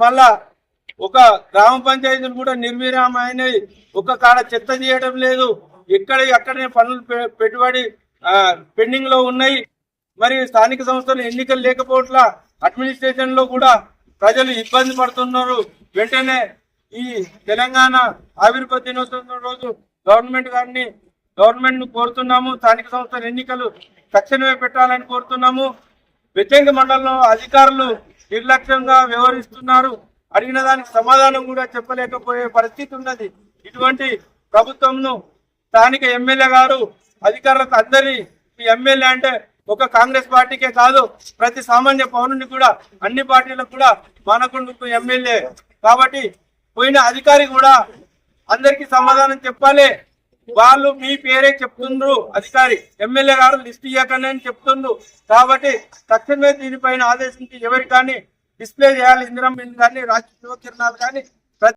మళ్ళా ఒక గ్రామ పంచాయతీలు కూడా నిర్వీర్యమైనవి. ఒక కాడ చెత్త చేయడం లేదు, అక్కడనే పనులు పెట్టుబడి పెండింగ్ లో ఉన్నాయి. మరి స్థానిక సంస్థలు ఎన్నికలు లేకపోవట్ల అడ్మినిస్ట్రేషన్ లో కూడా ప్రజలు ఇబ్బంది పడుతున్నారు. వెంటనే ఈ తెలంగాణ ఆవిర్భావ దినోత్సవం రోజు గవర్నమెంట్ ను కోరుతున్నాము. స్థానిక సంస్థల ఎన్నికలు తక్షణమే పెట్టాలని కోరుతున్నాము. బెజ్జంకి మండలంలో అధికారులు నిర్లక్ష్యంగా వ్యవహరిస్తున్నారు. అడిగిన దానికి సమాధానం కూడా చెప్పలేకపోయే పరిస్థితి ఉన్నది. ఇటువంటి ప్రభుత్వంను స్థానిక ఎమ్మెల్యే గారు అధికారులకు అందరి ఎమ్మెల్యే అంటే ఒక కాంగ్రెస్ పార్టీకే కాదు, ప్రతి సామాన్య పౌరుని కూడా అన్ని పార్టీలకు కూడా మానకొండకు ఎమ్మెల్యే కాబట్టి పోయిన అధికారి కూడా అందరికి సమాధానం చెప్పాలి. వాళ్ళు మీ పేరే చెప్తుండ్రు, అధికారి ఎమ్మెల్యే గారు లిస్ట్ ఇవ్వకండి అని చెప్తుండ్రు. కాబట్టి తక్షణమే దీనిపైన ఆదేశించి ఎవరికి కానీ డిస్ప్లే చేయాలి. ఇందిరా మిల్ కానీ, రాజకీయ కిరణాలు కానీ